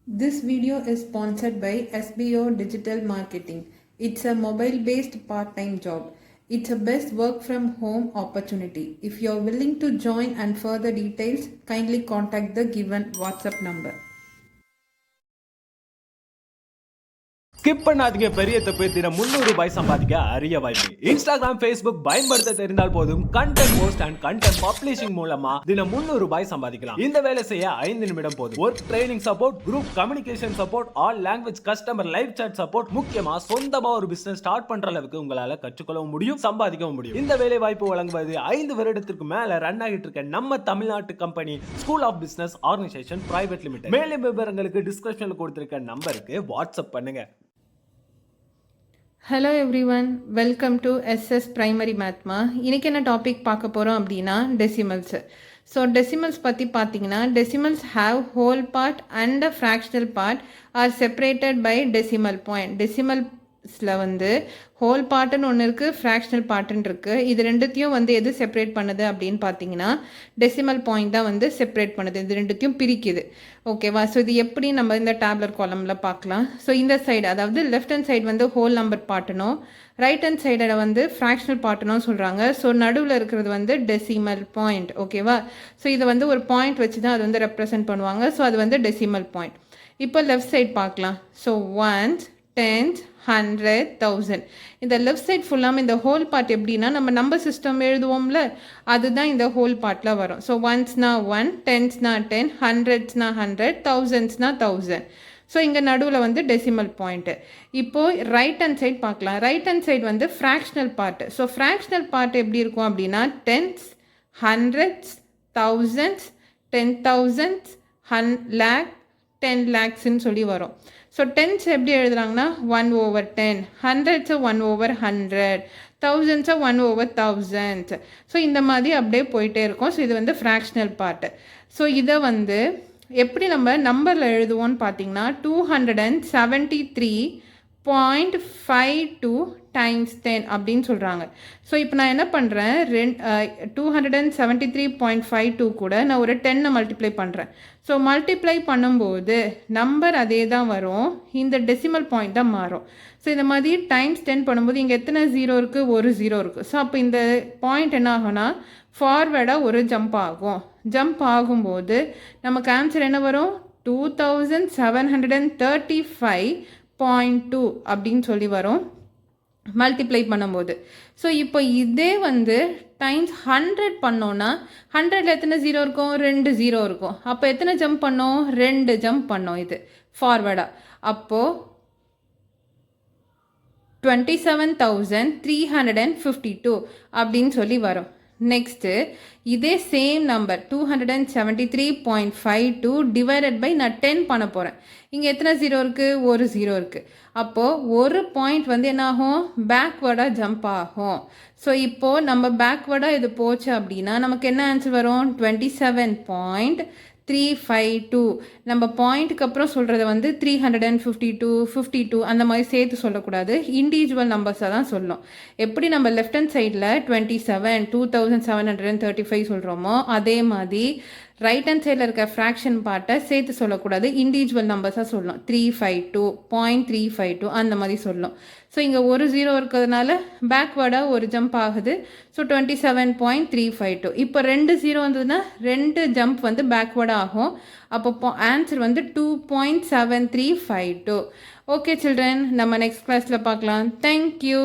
This video is sponsored by SBO Digital Marketing. It's a mobile-based part-time job. It's a best work from home opportunity. If you're willing to join and further details, kindly contact the given WhatsApp number. Skip பண்ணாதீங்க பெரிய தப்பு. தினம் 300 ரூபாய் சம்பாதிக்க அரிய வாய்ப்பு. Instagram, Facebook பயன்படுத்த தெரிந்தால் போதும் content post and content publishing மூலமா தினம் 300 ரூபாய் சம்பாதிக்கலாம். இந்த வேலை செய்ய 5 நிமிடம் போதும். Work training support, group communication support, all language customer live chat support, முக்கியமா சொந்தமா ஒரு பிசினஸ் ஸ்டார்ட் பண்ற அளவுக்கு உங்களால கற்றுக்கொள்ளவும் முடியும், சம்பாதிக்கவும் முடியும். இந்த வேலை வாய்ப்பு வழங்குவது 5 வருடத்திற்கு மேல ரன் ஆகிட்டு இருக்க நம்ம தமிழ்நாட்டு company school of business organisation private limited. மேலும் விவரங்களுக்கு டிஸ்கிரிப்ஷன்ல கொடுத்திருக்க நம்பருக்கு வாட்ஸ்அப் பண்ணுங்க. Hello everyone, welcome to SS primary maths. இன்றைக்கி என்ன டாபிக் பார்க்க போகிறோம் அப்படின்னா டெசிமல்ஸு. ஸோ டெசிமல்ஸ் பற்றி பார்த்தீங்கன்னா decimals have whole part and a fractional part are separated by decimal point. டெசிமல்ஸில் வந்து ஹோல் பார்ட்டுன்னு ஒன்று இருக்குது, ஃப்ராக்ஷனல் பார்ட்டுன்னு இருக்குது. இது ரெண்டுத்தையும் வந்து எது செப்பரேட் பண்ணுது அப்படின்னு பார்த்தீங்கன்னா டெசிமல் பாயிண்ட் தான் வந்து செப்பரேட் பண்ணுது, இது ரெண்டுத்தையும் பிரிக்குது. ஓகேவா? ஸோ இது எப்படி நம்ம இந்த டேப்லர் காலமில் பார்க்கலாம். ஸோ இந்த சைடு, அதாவது லெஃப்ட் ஹேண்ட் சைடு வந்து ஹோல் நம்பர் பார்ட்டனும் ரைட் ஹேண்ட் சைடில் வந்து ஃப்ராக்ஷனல் பார்ட்டனும் சொல்கிறாங்க. ஸோ நடுவில் இருக்கிறது வந்து டெசிமல் பாயிண்ட். ஓகேவா? ஸோ இதை வந்து ஒரு பாயிண்ட் வச்சு தான் அது வந்து ரெப்ரசென்ட் பண்ணுவாங்க. ஸோ அது வந்து டெசிமல் பாயிண்ட். இப்போ லெஃப்ட் சைட் பார்க்கலாம். So ones, tens, 100, 1000. இந்த லெஃப்ட் சைட் ஃபுல்லாமல் இந்த ஹோல் பார்ட் எப்படின்னா நம்ம நம்பர் சிஸ்டம் எழுதுவோம்ல, அதுதான் இந்த ஹோல் பார்ட்டில் வரும். ஸோ ஒன்ஸ்னா 1, டென்ஸ்னா 10, ஹண்ட்ரட்ஸ்னா 100, தௌசண்ட்ஸ்னா 1000. ஸோ இங்கே நடுவில் வந்து டெசிமல் பாயிண்ட்டு. இப்போது ரைட் ஹேண்ட் சைட் பார்க்கலாம். ரைட் ஹேண்ட் சைட் வந்து fractional part. So fractional part எப்படி இருக்கும் அப்படின்னா டென்ஸ், ஹண்ட்ரட்ஸ், தௌசண்ட்ஸ், 10,000, லேக், 10 lakhsன்னு சொல்லி வரும். ஸோ டென்ஸ் எப்படி எழுதுறாங்கன்னா 1/10, ஹண்ட்ரட்ஸை 1/100, தௌசண்ட்ஸை 1/1000. ஸோ இந்த மாதிரி அப்படியே போயிட்டே இருக்கும். ஸோ இது வந்து ஃப்ராக்ஷனல் பார்ட்டு. ஸோ இதை வந்து எப்படி நம்ம நம்பரில் எழுதுவோன்னு பார்த்தீங்கன்னா 273.52 டைம்ஸ் 10 அப்படின்னு சொல்கிறாங்க. ஸோ இப்போ நான் என்ன பண்ணுறேன், 273.52 கூட நான் ஒரு 10 மல்டிப்ளை பண்ணுறேன். ஸோ மல்டிப்ளை பண்ணும்போது நம்பர் அதே தான் வரும், இந்த டெசிமல் பாயிண்ட் தான் மாறும். ஸோ இந்த மாதிரி டைம்ஸ் 10 பண்ணும்போது இங்கே எத்தனை ஜீரோ இருக்குது, ஒரு ஜீரோ இருக்குது. ஸோ அப்போ இந்த பாயிண்ட் என்ன ஆகும்னா ஃபார்வேர்டாக ஒரு ஜம்ப் ஆகும். ஜம்ப் ஆகும்போது நமக்கு ஆன்சர் என்ன வரும், 2735.2 அப்படின்னு சொல்லி வரும் மல்டிப்ளை பண்ணும்போது. ஸோ இப்போ இதே வந்து டைம்ஸ் 100 பண்ணோன்னா 100ல் எத்தனை ஜீரோ இருக்கும், 2 ஜீரோ இருக்கும். அப்போ எத்தனை ஜம்ப் பண்ணோம், 2 ஜம்ப் பண்ணோம் இது ஃபார்வர்டாக. அப்போது 27,352 அப்படின்னு சொல்லி வரும். நெக்ஸ்ட்டு இதே சேம் நம்பர் 273.52 டிவைடட் பை நான் 10 பண்ண போகிறேன். இங்கே எத்தனை ஜீரோ இருக்குது, ஒரு ஜீரோ இருக்குது. அப்போது ஒரு பாயிண்ட் வந்து என்ன ஆகும், பேக்வேர்டாக ஜம்ப் ஆகும். ஸோ இப்போது நம்ம பேக்வேர்டாக இது போச்சு அப்படின்னா நமக்கு என்ன ஆன்சர் வரும், 27.352. நம்ம பாயிண்ட்டுக்கு அப்புறம் சொல்கிறத வந்து 352, 52 அந்த மாதிரி சேர்த்து சொல்லக்கூடாது, இண்டிவிஜுவல் நம்பர்ஸாக தான் சொல்லணும். எப்படி நம்ம லெஃப்ட் ஹேண்ட் சைடில் 27,2735 சொல்கிறோமோ அதே மாதிரி ரைட் ஹேண்ட் சைடில் இருக்க ஃப்ராக்ஷன் பார்ட்டை சேர்த்து சொல்லக்கூடாது, இண்டிவிஜுவல் நம்பர்ஸாக சொல்லணும். 352.352 அந்த மாதிரி சொல்லணும். ஸோ இங்கே ஒரு ஜீரோ இருக்கிறதுனால பேக்வேர்டாக ஒரு ஜம்ப் ஆகுது. ஸோ 27.352. இப்போ 2 ஜீரோ வந்ததுன்னா 2 ஜம்ப் வந்து பேக்வேர்டாக ஆகும். அப்போ ஆன்சர் வந்து 2.7352. ஓகே சில்ட்ரன், நம்ம நெக்ஸ்ட் கிளாஸில் பார்க்கலாம். தேங்க்யூ.